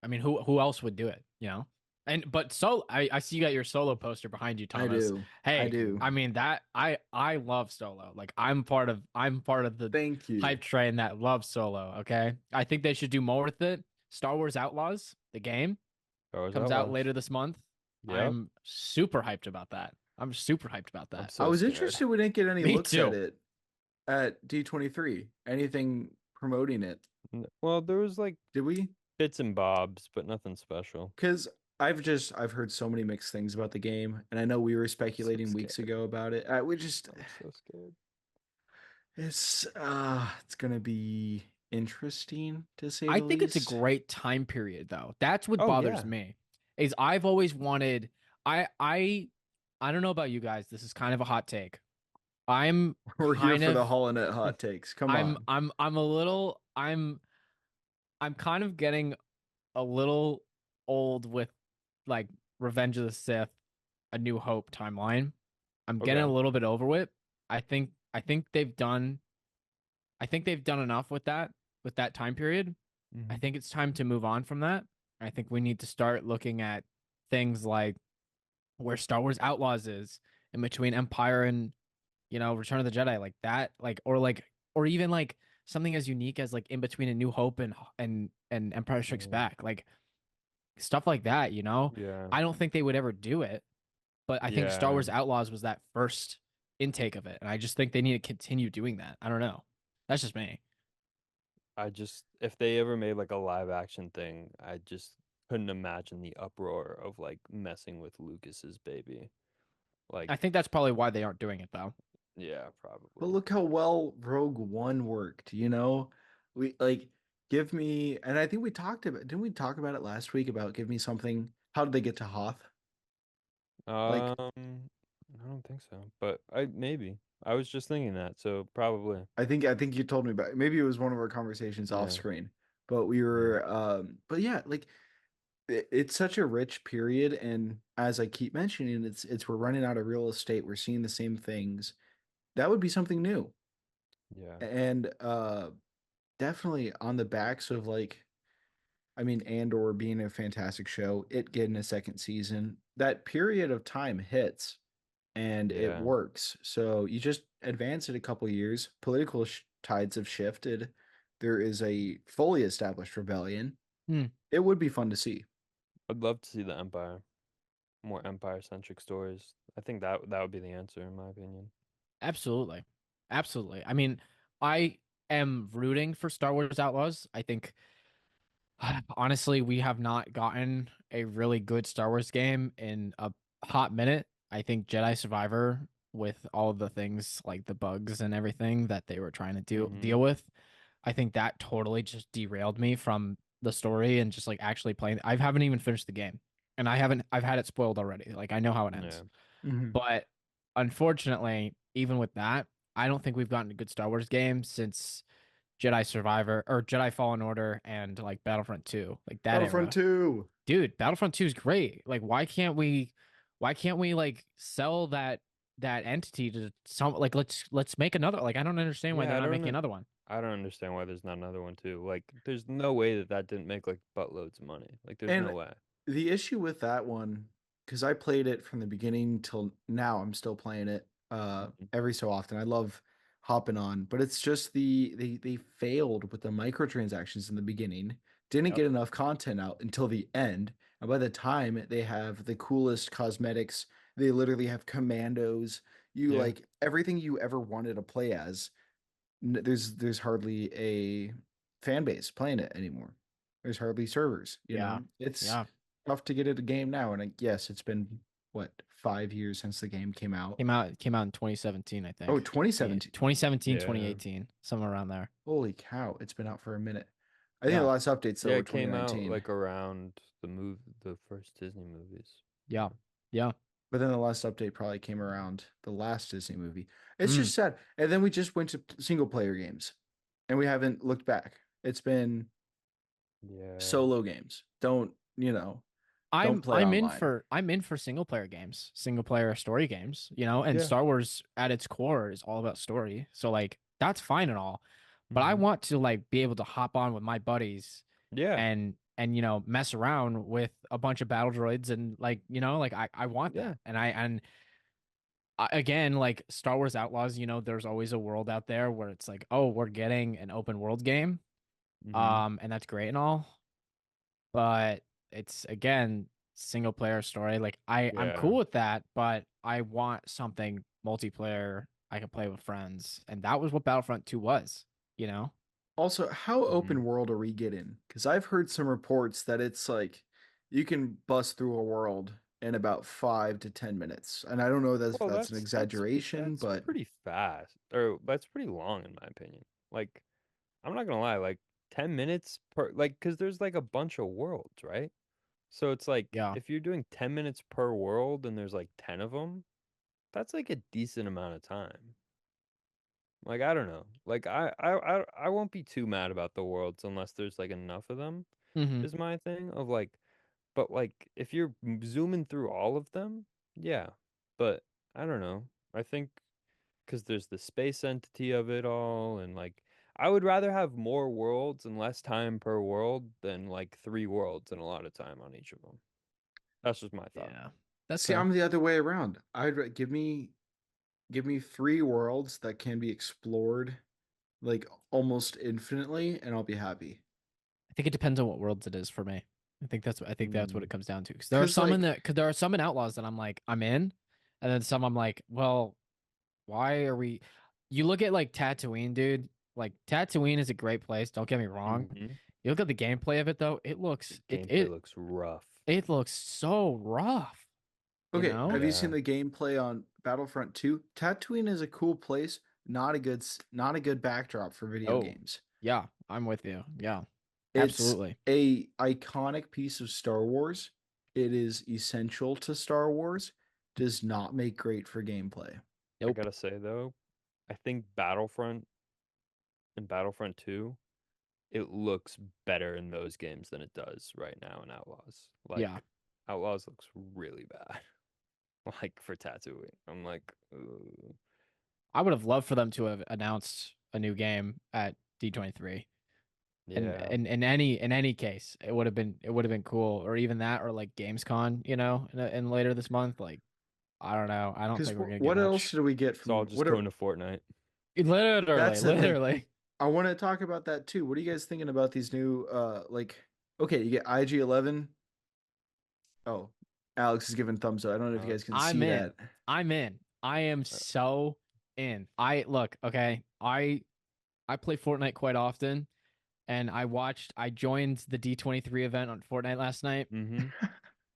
I mean, who else would do it, you know? And but so I see you got your solo poster behind you, I Thomas. do. I Hey, do. I mean that I love solo. Like I'm part of the Thank you. hype train that loves solo, okay? I think they should do more with it. Star Wars Outlaws, the game, Star Wars comes out Outlaws. later this month. Yep. I'm super hyped about that. I'm super hyped about I'm that. I so was scared. interested we didn't get any Me looks at too. it at D23. Anything promoting it? Well, there was like Did we? bits and bobs, but nothing special. Because I've heard so many mixed things about the game, and I know we were So speculating weeks scared. ago about it. We just I'm so scared. it's gonna be interesting to say I the think it's a least. great time period though. That's what Oh bothers yeah. me. Is I've always wanted I I I don't know about you guys. This is kind of a hot take. I'm We're here kind for the of HoloNet hot takes. Come on. I'm a little I'm kind of getting a little old with like Revenge of the Sith, A New Hope timeline. I'm getting a Okay. little bit over it. I think they've done enough with that time period. I Hmm. think it's time to move on from that. I think we need to start looking at things like where Star Wars Outlaws is in between Empire and, Return of the Jedi, like that, or even like something as unique as like in between A New Hope and Empire Strikes Yeah. Back, like stuff like that, you know? Yeah. I don't think they would ever do it, but I think Star Yeah. Wars Outlaws was that first intake of it, and I just think they need to continue doing that. I don't know. That's just me. I just if they ever made like a live action thing, I just couldn't imagine the uproar of like messing with Lucas's baby. Like, I think that's probably why they aren't doing it though. yeah, But probably. look how well Rogue One worked, you know? We like give me and I think we talked about didn't we talk about it last week about give me something. How did they get to Hoth? Like I don't think so, but I maybe. I was just thinking that, so probably. I think you told me about it. Maybe it was one of our conversations off Yeah. screen. But we Yeah. were but yeah, like it's such a rich period, and as I keep mentioning, it's we're running out of real estate. We're seeing the same things. That would be something new. Yeah. And definitely on the backs of like I mean, Andor being a fantastic show, it getting a second season, that period of time hits and it Yeah. works. So you just advance it a couple years. Political tides have shifted. There is a fully established rebellion. Hmm. It would be fun to see. I'd love to see the Empire. More Empire centric stories. I think that would be the answer in my opinion. Absolutely. Absolutely. I mean, I am rooting for Star Wars Outlaws. I think honestly, we have not gotten a really good Star Wars game in a hot minute. I think Jedi Survivor, with all of the things like the bugs and everything that they were trying to deal Mm-hmm. with, I think that totally just derailed me from the story and just like actually playing. I haven't even finished the game, and I've had it spoiled already. Like I know how it ends. Yeah. Mhm. But unfortunately, even with that, I don't think we've gotten a good Star Wars game since Jedi Survivor or Jedi Fallen Order and like Battlefront 2, like that Battlefront era. 2. Dude, Battlefront 2 is great. Like why can't we like sell that entity to some, like let's make another, like I don't understand why they're Yeah, not making another one. I don't understand why there's not another one too. Like there's no way that that didn't make like buttloads of money. Like there's no And way. the issue with that one, because I played it from the beginning till now, I'm still playing it Mhm. every so often. I love hopping on, but it's just they failed with the microtransactions in the beginning, didn't Yep. get enough content out until the end. And by the time they have the coolest cosmetics, they literally have commandos. You Yeah. like everything you ever wanted to play as. There's hardly a fan base playing it anymore. There's hardly servers, you Yeah. know. It's Yeah. tough to get at a game now, and yes, it's been what 5 years since the game came out. Came out in 2017, I Oh, think. 2017. 2017, Yeah. 2018, somewhere around there. Holy cow, it's been out for a minute. I think the Yeah. last updates though Yeah, were it came out 2019. like around the first Disney movies. Yeah. Yeah. Yeah. But then the last update probably came around the last Disney movie. It's Mm. just sad. And then we just went to single player games, and we haven't looked back. It's been Yeah. solo games. Don't play I'm in online. for single player games, single player story games, and Yeah. Star Wars at its core is all about story. So like that's fine and all, but I Hmm. want to like be able to hop on with my buddies Yeah. and mess around with a bunch of battle droids and like, like I want Yeah. that. Again, like Star Wars Outlaws, there's always a world out there where it's like, oh, we're getting an open world game. Hmm. And that's great and all, but it's again single player story. Like I'm Yeah. cool with that, but I want something multiplayer I can play with friends, and that was what Battlefront 2 was, you know? Also, how Mhm. open world are we getting? Because I've heard some reports that it's like you can bust through a world in about 5 to 10 minutes, and I don't know if Well, that's an exaggeration, that's but pretty fast, or that's pretty long in my opinion. Like, I'm not gonna lie, like 10 minutes per, like, because there's like a bunch of worlds, right? So it's like Yeah. if you're doing 10 minutes per world and there's like 10 of them, that's like a decent amount of time. Like, I don't know. Like, I won't be too mad about the worlds unless there's like enough of them, Mm-hmm. is my thing of like, but like if you're zooming through all of them, yeah. But I don't know. I think because there's the space entity of it all, and like I would rather have more worlds and less time per world than like 3 worlds and a lot of time on each of them. That's just my thought. Yeah. That's see, fair. I'm the other way around. Give me 3 worlds that can be explored like almost infinitely, and I'll be happy. I think it depends on what worlds it is for me. I think that's what Mm. it comes down to. Because Because like, there are some in Outlaws that I'm like I'm in, and then some I'm like, well, why are we? You look at like Tatooine, dude. Like Tatooine is a great place. Don't get me wrong. Hmm. You look at the gameplay of it though. The gameplay looks rough. It looks so rough. You okay, know? have you seen Yeah, the gameplay on Battlefront 2? Tatooine is a cool place, not a good backdrop for video Oh, games. yeah. I'm with you. Yeah, It's absolutely. a iconic piece of Star Wars. It is essential to Star Wars. Does not make great for gameplay. I Nope. gotta say though, I think Battlefront and Battlefront 2, it looks better in those games than it does right now in Outlaws. Yeah. Like, Outlaws looks really bad. Like for Tatooine, I'm like, "Ugh." I would have loved for them to have announced a new game at D23. And Yeah, in any case, it would have been cool, or even that, or like Gamescom, in later this month. Like I don't know, I don't Because think we're gonna get what else much. did we get it's all from just what going are to Fortnite. Literally, that's the thing. literally. I want to talk about that too. What are you guys thinking about these new like okay, you get IG-11. Oh, Alex is giving thumbs up. I don't know if you Uh, guys can I'm see in. that. I'm in. I am uh, so in. I look, okay. I play Fortnite quite often, and I joined the D23 event on Fortnite last night. mm-hmm.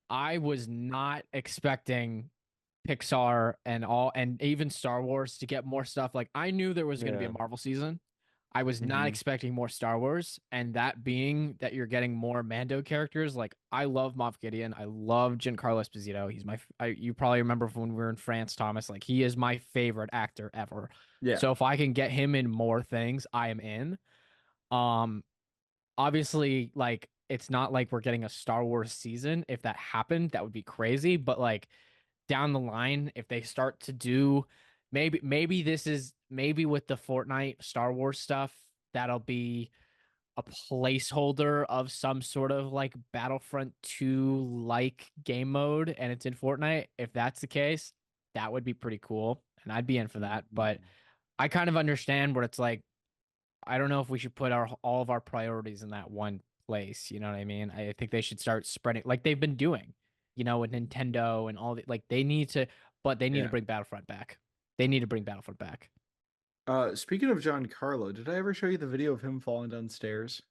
I was not expecting Pixar and even Star Wars to get more stuff. Like I knew there was going to be a Yeah. Marvel season. I was not Mm-hmm. expecting more Star Wars, and that being that you're getting more Mando characters. Like I love Moff Gideon. I love Giancarlo Esposito. You probably remember from when we were in France, Thomas. Like he is my favorite actor ever. Yeah. So if I can get him in more things, I am in. Um, obviously, like it's not like we're getting a Star Wars season. If that happened, that would be crazy. But like down the line, if they start to do maybe with the Fortnite Star Wars stuff, that'll be a placeholder of some sort of like Battlefront 2 like game mode and it's in Fortnite. If that's the case, that would be pretty cool. And I'd be in for that. But Mm-hmm. I kind of understand where it's like, I don't know if we should put our all of our priorities in that one place. You know what I mean? I think they should start spreading like they've been doing, with Nintendo and all the like they need to Yeah. bring Battlefront back. They need to bring Battlefront back. Speaking of Giancarlo, did I ever show you the video of him falling downstairs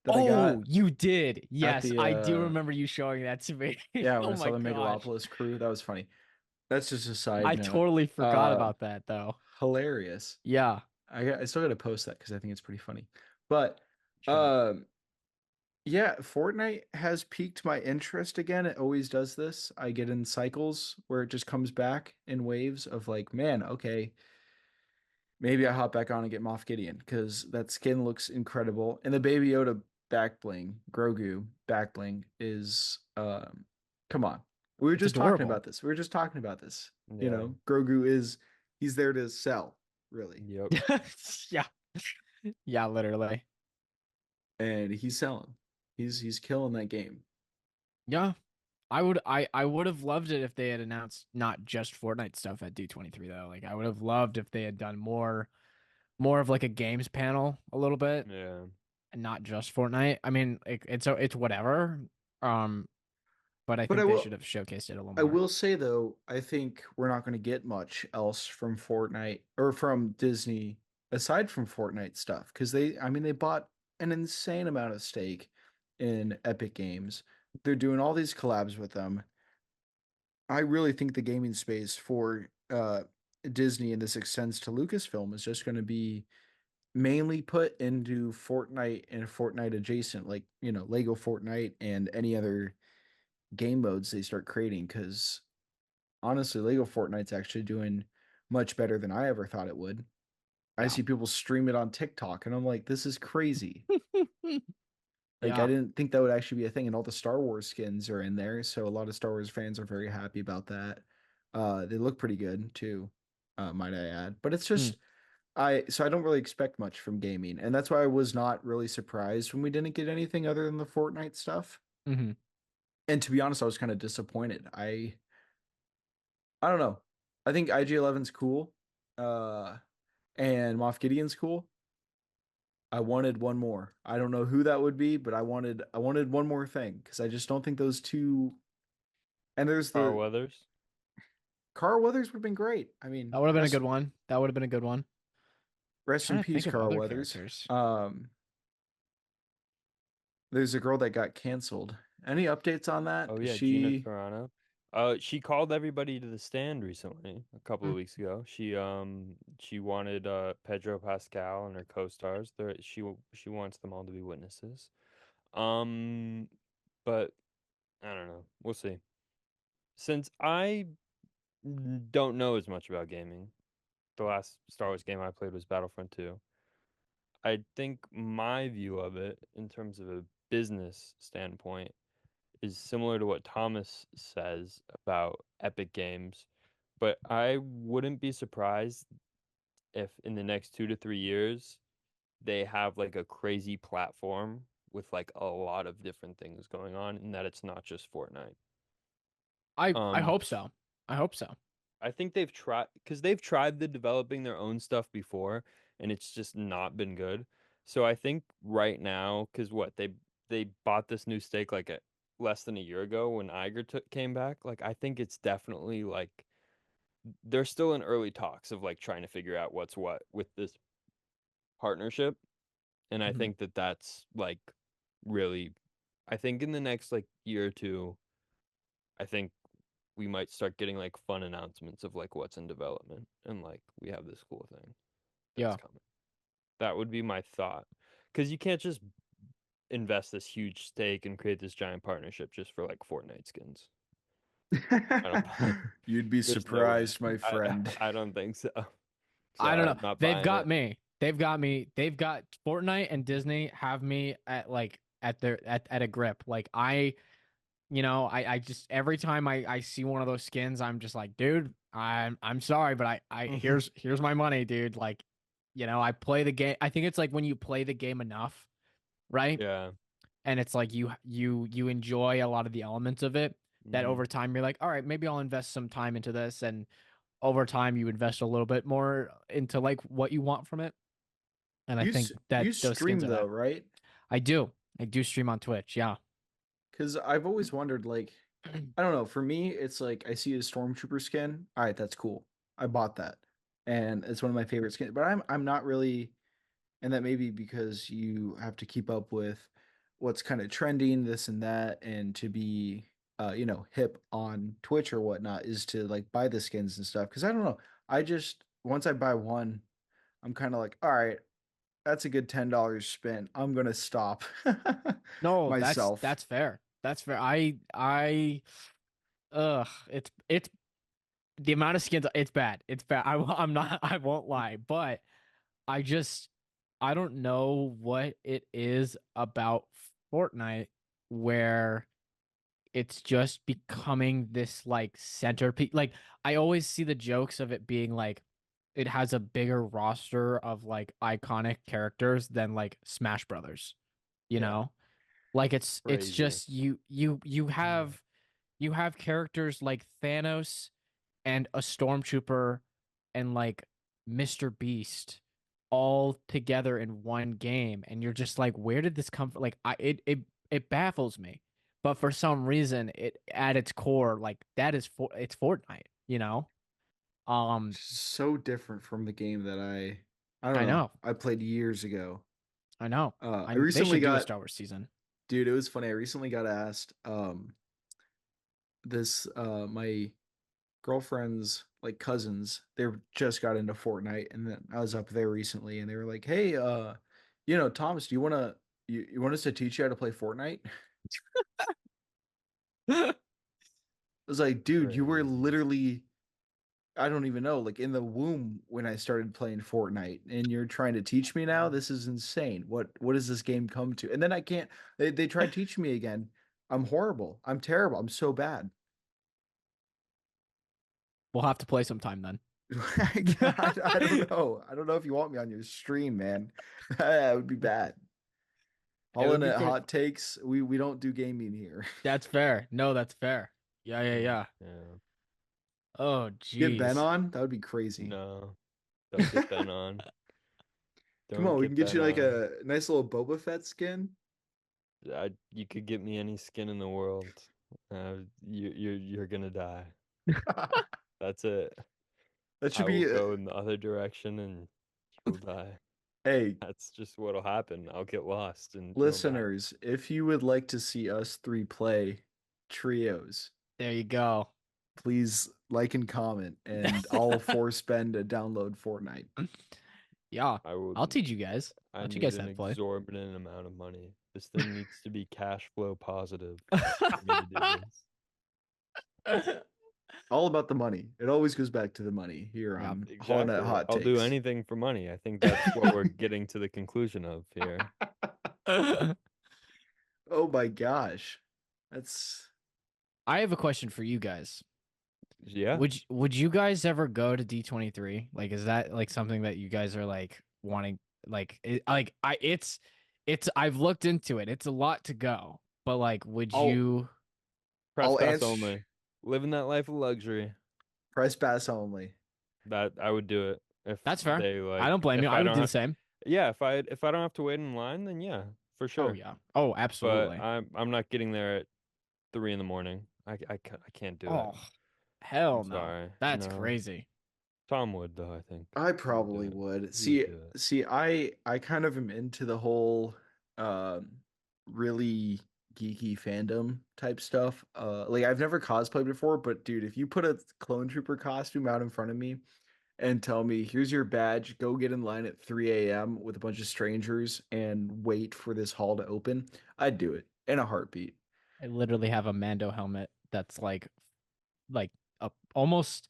that I Oh, got you did. at Yes, the I do remember you showing that to me. yeah, when Oh I my saw the gosh. Megalopolis crew? That was funny. That's just a side I note. totally forgot Uh about that though. Hilarious. Yeah, I still got to post that because I think it's pretty funny. But should. um yeah, Fortnite has piqued my interest again. It always does this. I get in cycles where it just comes back in waves of like, man, okay, maybe I hop back on and get Moff Gideon because that skin looks incredible. And the Baby Yoda back bling, Grogu back bling is come on. We were It's just talking adorable. about this. We were just talking about this. You Yeah. know, Grogu is he's there to sell, really. Yep. Yeah. Yeah, literally. And he's selling. He's killing that game. Yeah. I would have loved it if they had announced not just Fortnite stuff at D23 though. Like I would have loved if they had done more of like a games panel a little bit Yeah. and not just Fortnite. I mean, it's whatever. Um, but I But think they should have showcased it a little I more. will say though, I think we're not going to get much else from Fortnite or from Disney aside from Fortnite stuff, because I mean, they bought an insane amount of stake in Epic Games. They're doing all these collabs with them. I really think the gaming space for Disney, and this extends to Lucasfilm, is just going to be mainly put into Fortnite and Fortnite adjacent, like, Lego Fortnite and any other game modes they start creating. Because honestly, Lego Fortnite's actually doing much better than I ever thought it would. I Yeah. see people stream it on TikTok, and I'm like, this is crazy. Like, I Yeah. didn't think that would actually be a thing, and all the Star Wars skins are in there, so a lot of Star Wars fans are very happy about that. They look pretty good too, might I add. But it's Mm. just I don't really expect much from gaming, and that's why I was not really surprised when we didn't get anything other than the Fortnite stuff. Hmm. And to be honest, I was kind of disappointed. I don't know. I think IG-11's cool, uh, and Moff Gideon's cool. I wanted one more. I don't know who that would be, but I wanted one more thing because I just don't think those two. And there's Carl the Weathers. Carl Weathers would have been great. I That mean, would have been a good one. That would have been a good one. rest in Trying to peace, think of Carl other Weathers. characters. There's a girl that got canceled. Any updates on that? Oh Is yeah, Gina she? Carano. She called everybody to the stand recently, a couple of Mm. weeks ago. She wanted Pedro Pascal and her co-stars. She wants them all to be witnesses. Um, but I don't know. We'll see. Since I don't know as much about gaming, the last Star Wars game I played was Battlefront 2. I think my view of it in terms of a business standpoint is similar to what Thomas says about Epic Games, but I wouldn't be surprised if in the next 2 to 3 years they have like a crazy platform with like a lot of different things going on and that it's not just Fortnite. I Um, hope so. I hope so. I think they've tried because they've tried the developing their own stuff before and it's just not been good. So I think right now, because what they bought this new stake like less than a year ago when Iger came back. Like I think it's definitely like they're still in early talks of like trying to figure out what's what with this partnership. And I Mhm. think that that's like really, I think in the next like year or two, I think we might start getting like fun announcements of like what's in development and like we have this cool thing that's Yeah. coming. That would be my thought. Because you can't just invest this huge stake and create this giant partnership just for like Fortnite skins. I don't. You'd be There's no way. surprised, my I friend. I don't think so. I don't Sorry, know. I'm not They've buying got it. me. They've got me. They've got Fortnite and Disney have me at like at their at a grip. Like I just every time I see one of those skins, I'm just like, dude, I'm sorry, but I Mhm. here's my money, dude. Like, I play the game. I think it's like when you play the game enough, right? Yeah. And it's like you enjoy a lot of the elements of it that Hmm. over time you're like, all right, maybe I'll invest some time into this, and over time you invest a little bit more into like what you want from it. And I think that You those skins stream are though, that. right? I do. I do stream on Twitch. Yeah. Because I've always wondered, like, I don't know. For me, it's like I see a stormtrooper skin. All right, that's cool. I bought that, and it's one of my favorite skins. But I'm not really, and that may be because you have to keep up with what's kind of trending, this and that, and to be, hip on Twitch or whatnot, is to like buy the skins and stuff. Because I don't know. I just once I buy one, I'm kind of like, all right, that's a good $10 spent. I'm gonna stop No, that's myself. that's fair. That's fair. It's the amount of skins. It's bad. It's bad. I'm not. I won't lie. But I just I don't know what it is about Fortnite where it's just becoming this like centerpiece. Like I always see the jokes of it being like it has a bigger roster of like iconic characters than like Smash Brothers, you Yeah. know? Like it's Crazy. just you have characters like Thanos and a Stormtrooper and like Mr. Beast all together in one game, and you're just like, where did this come from? Like it baffles me. But for some reason, it at its core, like it's Fortnite, you know? Um So different from the game that I I don't I know. know. I played years ago. I know. I They recently should do a got, Star Wars season. dude, it was funny. I recently got asked, this, my girlfriend's like cousins, they just got into Fortnite, and then I was up there recently and they were like, "Hey, Thomas, do you you want us to teach you how to play Fortnite?" I was like, "Dude, you were Crazy. literally I don't even know, like in the womb when I started playing Fortnite, and you're trying to teach me now? This is insane. What does this game come to?" And then I can't they tried teaching me again. I'm horrible. I'm terrible. I'm so bad. We'll have to play sometime then. I don't know. I don't know if you want me on your stream, man. That would be bad. It would be HoloNet pretty. Hot Takes. We don't do gaming here. That's fair. No, that's fair. Yeah, yeah, yeah. Yeah. Oh, Get Ben jeez. on? That would be crazy. No. Don't get Ben on. Come Don't on, we can get get Ben you like on. a nice little Boba Fett skin. You could get me any skin in the world. You're gonna die. That's it. That should I will be go in the other direction and you'll die. hey, That's just what'll happen. I'll get lost and you'll die. listeners, if you would like to see us three play trios, There you go. please like and comment, and I'll force Ben to download Fortnite. Yeah, I will. I'll teach you guys. I I'll teach you need guys how an to play. exorbitant amount of money. This thing needs to be cash flow positive for me to do this. All about the money. It always goes back to the money here Yeah. on HoloNet Exactly. Hot I'll do Takes. anything for money. I think that's what we're getting to the conclusion of here. Oh my gosh. That's I have a question for you guys. Yeah. Would you guys ever go to D23? Like, is that like something that you guys are like wanting? Like it's I've looked into it. It's a lot to go, but like, would I'll you? Press I'll pass answer only. Living that life of luxury. press pass only. That I would do it if That's fair. they I like don't blame you. if I I would don't do the have same. yeah, if I don't have to wait in line, then yeah, for Oh sure. yeah. Oh, But absolutely. I'm not getting there at 3 in the morning. I can't do it. Oh, hell I'm no. sorry. That's No. crazy. Tom would though, I think. I He would do probably it. would. He would See, do it. I kind of am into the whole um really geeky fandom type stuff. Like I've never cosplayed before, but dude, if you put a clone trooper costume out in front of me and tell me, "Here's your badge, go get in line at 3 a.m. with a bunch of strangers and wait for this hall to open," I'd do it in a heartbeat. I literally have a Mando helmet that's like a almost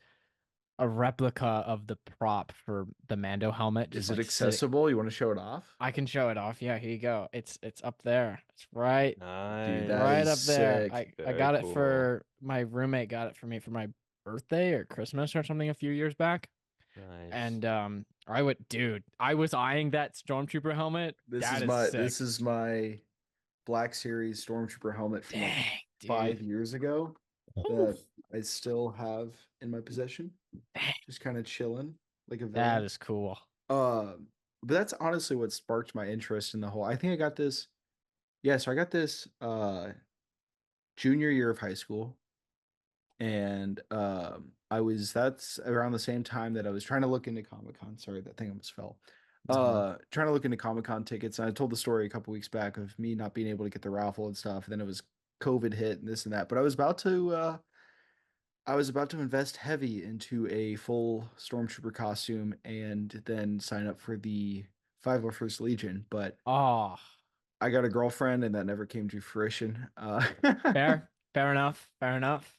a replica of the prop for the Mando helmet, just Is it like sitting. accessible? You want to show it off? I can show it off. Yeah, here you go. It's up there. It's Dude, that right is up Nice. there. sick. I Very got it cool. for my roommate got it for me for my birthday or Christmas or something a few years back. Nice. And I was eyeing that stormtrooper helmet. That is This sick. is my Black Series Stormtrooper helmet from like Dang, dude. 5 years ago that Oof. I still have in my possession, Dang, just kind of chilling like a that villain. is cool. But that's honestly what sparked my interest in the whole. I think I got this. Yeah, so I got this junior year of high school, and I was that's around the same time that I was trying to look into Comic Con. Sorry, that thing almost fell. Mhm. Trying to look into Comic Con tickets, and I told the story a couple weeks back of me not being able to get the raffle and stuff. And then it was COVID hit and this and that. But I was about to invest heavy into a full stormtrooper costume and then sign up for the 501st Legion. But Oh, I got a girlfriend, and that never came to fruition. fair. Fair enough. Fair enough.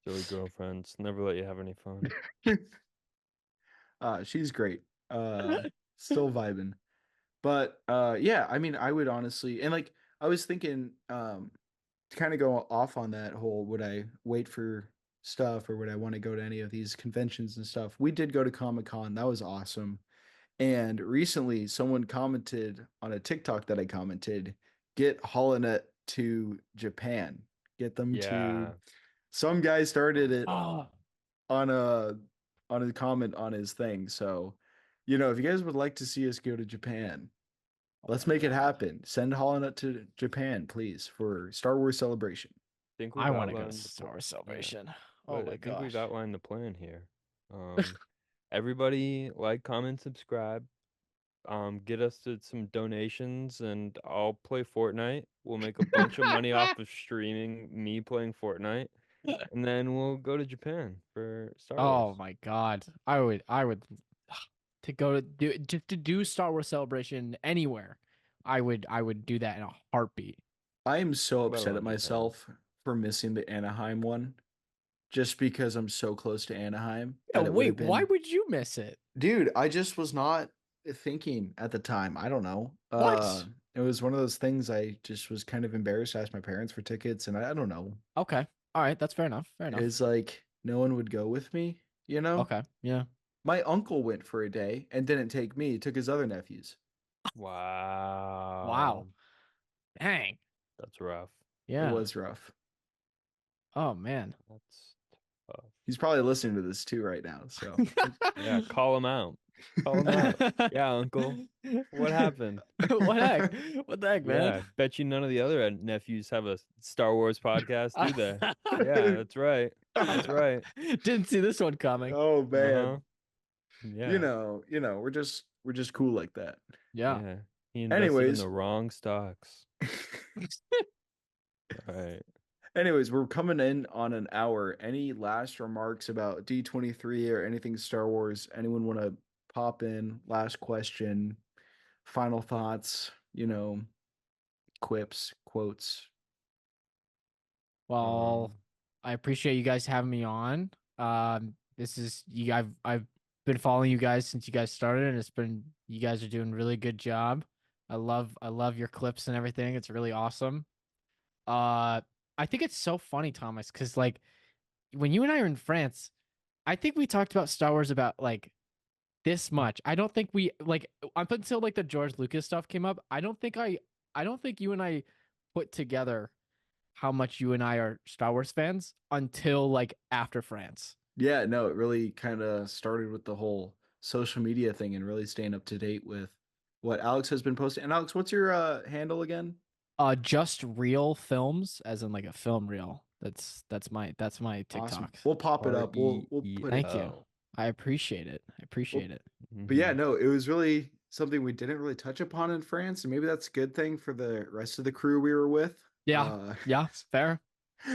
Silly girlfriends. Never let you have any fun. She's great. Still vibing. But yeah, I mean, I would honestly, and like I was thinking to kind of go off on that whole, would I wait for stuff or would I want to go to any of these conventions and stuff? We did go to Comic-Con. That was awesome. And recently someone commented on a TikTok that I commented, get HoloNet to Japan. Get them to Yeah. some guy started it Oh, on a comment on his thing. So, if you guys would like to see us go to Japan, oh let's my make it God. happen. Send Holland to Japan, please, for Star Wars Celebration. Think I we've want to go to outlined the Star Wars yeah. Celebration. Oh But my I think we've gosh. outlined the plan here. Everybody like, comment, subscribe. get us to some donations, and I'll play Fortnite. We'll make a bunch of money off of streaming me playing Fortnite, and then we'll go to Japan for Star Oh Wars. my God. I would to go to do Star Wars Celebration anywhere. I would do that in a heartbeat. I am so Let upset at alone Japan. myself for missing the Anaheim one, just because I'm so close to Anaheim Yeah, that it would have wait, why been. would you miss it? Dude, I just was not thinking at the time. I don't know. What? It was one of those things I just was kind of embarrassed to ask my parents for tickets, and I don't know. Okay. All right, that's fair enough. Fair enough. It's like no one would go with me, you know? Okay. Yeah. My uncle went for a day and didn't take me, took his other nephews. Wow. Wow, Dang. that's rough. It Yeah. was rough. Oh man. That's tough. He's probably listening to this too right now. So Yeah, call him out. Call him out. Yeah, uncle. What happened? What heck? What the heck, Yeah, man? bet you none of the other nephews have a Star Wars podcast, do they? Yeah, that's right. That's right. Didn't see this one coming. oh Uh-huh. man. Yeah. We're just cool like that. Yeah. Yeah. He invested in Anyways, the wrong stocks. All right. anyways, we're coming in on an hour. Any last remarks about D23 or anything Star Wars? Anyone want to pop in? Last question, final thoughts, quips, quotes. Well, Um, I appreciate you guys having me on. This is you. I've been following you guys since you guys started, and it's been you guys are doing a really good job. I love your clips and everything. It's really awesome. Uh, I think it's so funny, Thomas, because like when you and I were in France, I think we talked about Star Wars about like this much. I don't think we like up until like the George Lucas stuff came up. I don't think you and I put together how much you and I are Star Wars fans until like after France. Yeah, no, it really kind of started with the whole social media thing and really staying up to date with what Alex has been posting. And Alex, what's your handle again? Just real films, as in like a film reel. That's my Awesome. TikTok. We'll pop it up. We'll put it. Thank you. I appreciate it. I We'll, appreciate it. but yeah, Mhm. no, it was really something we didn't really touch upon in France, and maybe that's a good thing for the rest of the crew we were with. Yeah. Yeah. Fair.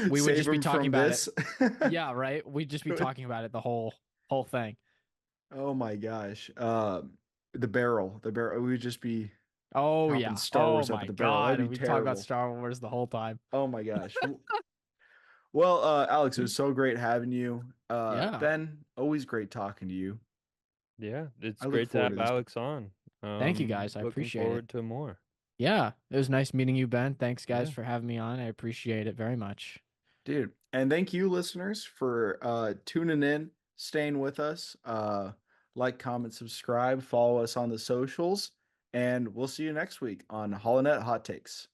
We would Save just be them talking from about it. this. Yeah, right. We'd just be talking about it the whole thing. Oh my gosh. The barrel. We would just be Oh chopping yeah. Star Oh Wars up my at the barrel. That'd God. be We talk about terrible. Star Wars the whole time. Oh my gosh. Well, Alex, it was so great having you. Yeah. Ben, always great talking to you. Yeah, it's I look great to forward have to this. Alex on. Thank you guys. I Looking appreciate it. forward to more. Yeah. It was nice meeting you, Ben. Thanks guys Yeah. for having me on. I appreciate it very much. Dude. And thank you, listeners, for tuning in, staying with us. Like, comment, subscribe, follow us on the socials, and we'll see you next week on HoloNet Hot Takes.